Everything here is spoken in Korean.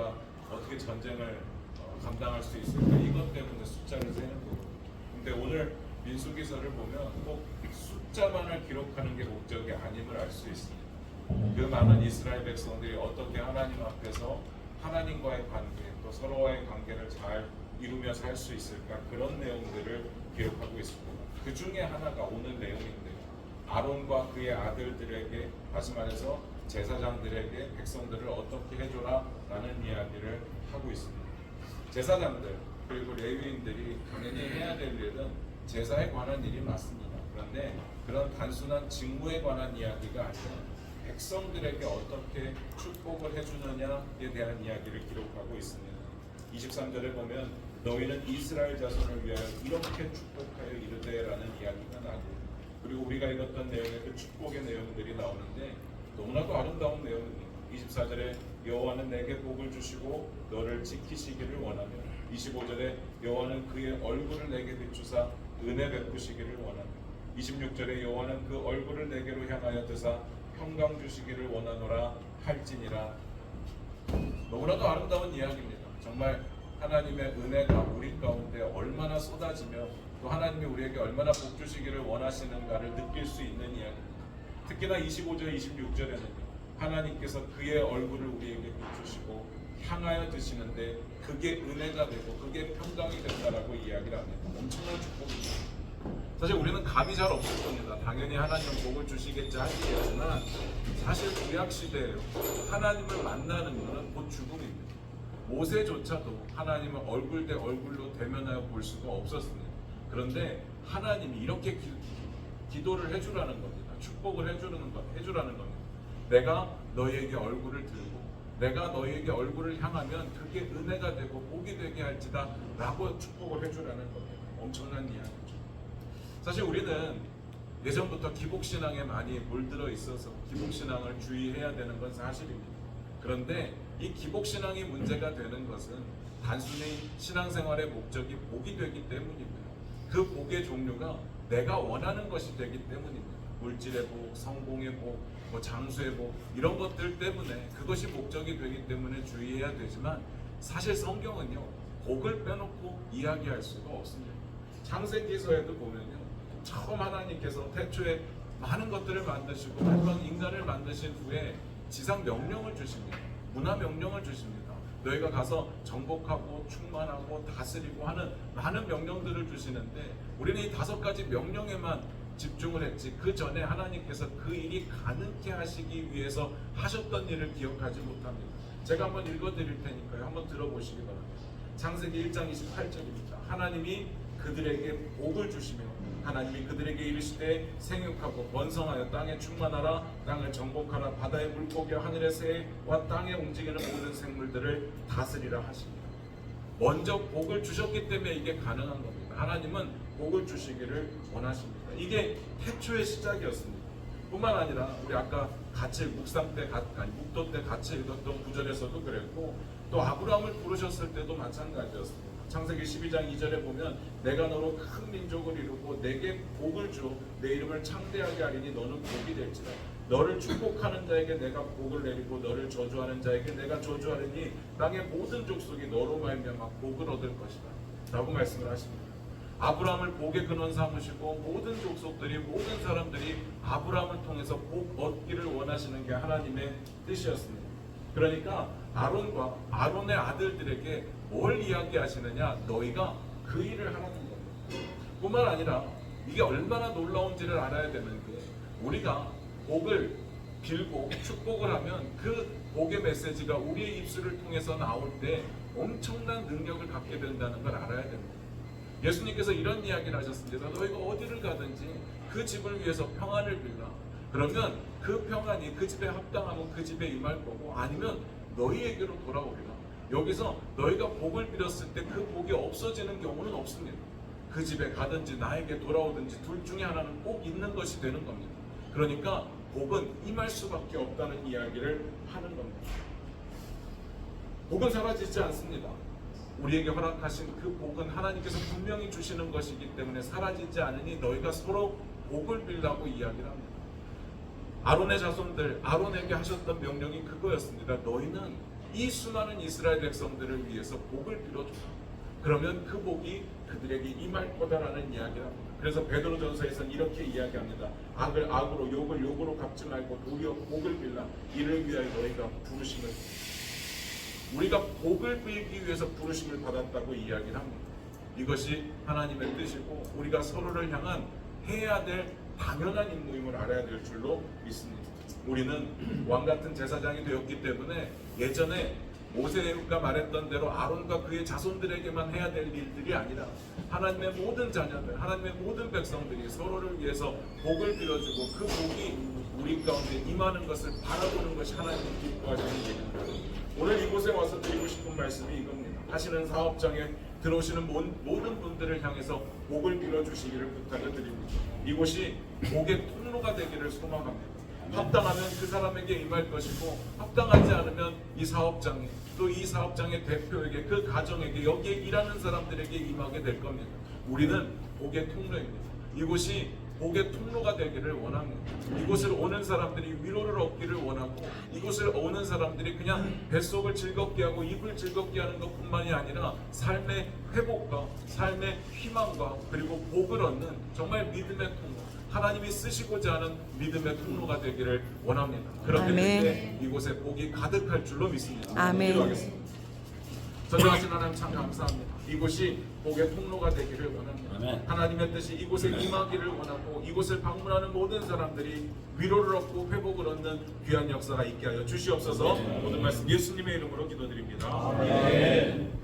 우리가 어떻게 전쟁을 감당할 수 있을까? 이것 때문에 숫자를 세는 거고. 근데 오늘 민수기서를 보면 꼭 숫자만을 기록하는 게 목적이 아님을 알 수 있습니다. 그 많은 이스라엘 백성들이 어떻게 하나님 앞에서 하나님과의 관계, 또 서로와의 관계를 잘 이루며 살 수 있을까? 그런 내용들을 기록하고 있습니다. 그 중에 하나가 오늘 내용인데요. 아론과 그의 아들들에게, 다시 말해서 제사장들에게 백성들을 어떻게 해줘라 라는 이야기를 하고 있습니다. 제사장들 그리고 레위인들이 당연히 해야 될 일은 제사에 관한 일이 맞습니다. 그런데 그런 단순한 직무에 관한 이야기가 아니라 백성들에게 어떻게 축복을 해주느냐에 대한 이야기를 기록하고 있습니다. 23절에 보면 너희는 이스라엘 자손을 위하여 이렇게 축복하여 이르되 라는 이야기가 나고, 그리고 우리가 읽었던 내용의 그 축복의 내용들이 나오는데 너무나도 아름다운 내용입니다. 24절에 여호와는 내게 복을 주시고 너를 지키시기를 원하며, 25절에 여호와는 그의 얼굴을 내게 비추사 은혜 베푸시기를 원하며, 26절에 여호와는 그 얼굴을 내게로 향하여 드사 평강 주시기를 원하노라 할지니라. 너무나도 아름다운 이야기입니다. 정말 하나님의 은혜가 우리 가운데 얼마나 쏟아지며 또 하나님이 우리에게 얼마나 복 주시기를 원하시는가를 느낄 수 있는 이야기입니다. 특히나 25절, 26절에는요. 하나님께서 그의 얼굴을 우리에게 비추시고 향하여 드시는데 그게 은혜가 되고 그게 평강이 된다라고 이야기를 합니다. 엄청난 축복입니다. 사실 우리는 감이 잘 없을 겁니다. 당연히 하나님은 복을 주시겠지 하시겠지만 사실 구약시대에 하나님을 만나는 것은 곧 죽음입니다. 모세조차도 하나님을 얼굴 대 얼굴로 대면하여 볼 수가 없었습니다. 그런데 하나님이 이렇게 기도를 해주라는 겁니다. 축복을 해주라는 겁니다. 내가 너희에게 얼굴을 들고 내가 너희에게 얼굴을 향하면 그게 은혜가 되고 복이 되게 할지다 라고 축복을 해주라는 겁니다. 엄청난 이야기죠. 사실 우리는 예전부터 기복신앙에 많이 물들어 있어서 기복신앙을 주의해야 되는 건 사실입니다. 그런데 이 기복신앙이 문제가 되는 것은 단순히 신앙생활의 목적이 복이 되기 때문입니다. 그 복의 종류가 내가 원하는 것이 되기 때문입니다. 물질의 복, 성공의 복, 장수의 복, 이런 것들 때문에 그것이 목적이 되기 때문에 주의해야 되지만 사실 성경은요, 복을 빼놓고 이야기할 수가 없습니다. 창세기서에도 보면요, 처음 하나님께서 태초에 많은 것들을 만드시고 마지막 인간을 만드신 후에 지상 명령을 주십니다. 문화 명령을 주십니다. 너희가 가서 정복하고 충만하고 다스리고 하는 많은 명령들을 주시는데 우리는 이 5가지 명령에만 집중을 했지 그 전에 하나님께서 그 일이 가능케 하시기 위해서 하셨던 일을 기억하지 못합니다. 제가 한번 읽어드릴 테니까요. 한번 들어보시기 바랍니다. 창세기 1장 28절입니다. 하나님이 그들에게 복을 주시며 하나님이 그들에게 이르시되 생육하고 번성하여 땅에 충만하라, 땅을 정복하라, 바다의 물고기와 하늘의 새와 땅에 움직이는 모든 생물들을 다스리라 하십니다. 먼저 복을 주셨기 때문에 이게 가능한 겁니다. 하나님은 복을 주시기를 원하십니다. 이게 태초의 시작이었습니다. 뿐만 아니라 우리 아까 같이 묵도 때 같이 읽었던 구절에서도 그랬고 또 아브라함을 부르셨을 때도 마찬가지였습니다. 창세기 12장 2절에 보면 내가 너로 큰 민족을 이루고 내게 복을 줘 내 이름을 창대하게 하리니 너는 복이 될지라. 너를 축복하는 자에게 내가 복을 내리고 너를 저주하는 자에게 내가 저주하리니 땅의 모든 족속이 너로 말미암아 복을 얻을 것이다 라고 말씀을 하십니다. 아브라함을 복의 근원 삼으시고 모든 족속들이 모든 사람들이 아브라함을 통해서 복 얻기를 원하시는 게 하나님의 뜻이었습니다. 그러니까 아론과 아론의 아들들에게 뭘 이야기하시느냐, 너희가 그 일을 하라는 겁니다. 뿐만 아니라 이게 얼마나 놀라운지를 알아야 되는 게 우리가 복을 빌고 축복을 하면 그 복의 메시지가 우리의 입술을 통해서 나올 때 엄청난 능력을 갖게 된다는 걸 알아야 됩니다. 예수님께서 이런 이야기를 하셨습니다. 너희가 어디를 가든지 그 집을 위해서 평안을 빌라. 그러면 그 평안이 그 집에 합당하면 그 집에 임할 거고 아니면 너희에게로 돌아오리라. 여기서 너희가 복을 빌었을 때 그 복이 없어지는 경우는 없습니다. 그 집에 가든지 나에게 돌아오든지 둘 중에 하나는 꼭 있는 것이 되는 겁니다. 그러니까 복은 임할 수밖에 없다는 이야기를 하는 겁니다. 복은 사라지지 않습니다. 우리에게 허락하신 그 복은 하나님께서 분명히 주시는 것이기 때문에 사라지지 않으니 너희가 서로 복을 빌라고 이야기를 합니다. 아론의 자손들, 아론에게 하셨던 명령이 그거였습니다. 너희는 이 수많은 이스라엘 백성들을 위해서 복을 빌어주라. 그러면 그 복이 그들에게 임할 거다라는 이야기를 합니다. 그래서 베드로전서에서는 이렇게 이야기합니다. 악을 악으로 욕을 욕으로 갚지 말고 도리어 복을 빌라. 이를 위하여 너희가 부르심을, 우리가 복을 빌기 위해서 부르심을 받았다고 이야기를 합니다. 이것이 하나님의 뜻이고 우리가 서로를 향한 해야 될 당연한 임무임을 알아야 될 줄로 믿습니다. 우리는 왕같은 제사장이 되었기 때문에 예전에 모세가 말했던 대로 아론과 그의 자손들에게만 해야 될 일들이 아니라 하나님의 모든 자녀들, 하나님의 모든 백성들이 서로를 위해서 복을 빌어주고 그 복이 우리 가운데 임하는 것을 바라보는 것이 하나님이 기뻐하시는 일입니다. 오늘 이곳에 와서 드리고 싶은 말씀이 이겁니다. 하시는 사업장에 들어오시는 모든 분들을 향해서 복을 빌어주시기를 부탁을 드립니다. 이곳이 복의 통로가 되기를 소망합니다. 합당하면 그 사람에게 임할 것이고 합당하지 않으면 이 사업장에, 또 이 사업장의 대표에게, 그 가정에게, 여기에 일하는 사람들에게 임하게 될 겁니다. 우리는 복의 통로입니다. 이곳이 복의 통로가 되기를 원합니다. 이곳을 오는 사람들이 위로를 얻기를 원하고 이곳을 오는 사람들이 그냥 뱃속을 즐겁게 하고 입을 즐겁게 하는 것뿐만이 아니라 삶의 회복과 삶의 희망과 그리고 복을 얻는 정말 믿음의 통로, 하나님이 쓰시고자 하는 믿음의 통로가 되기를 원합니다. 그렇게 될 때 이곳에 복이 가득할 줄로 믿습니다. 아멘. 기도하겠습니다. 전능하신 하나님 참 감사합니다. 이곳이 복의 통로가 되기를 원합니다. 아멘. 하나님의 뜻이 이곳에 임하기를 원하고 이곳을 방문하는 모든 사람들이 위로를 얻고 회복을 얻는 귀한 역사가 있게 하여 주시옵소서. 모든 말씀 예수님의 이름으로 기도드립니다. 아멘.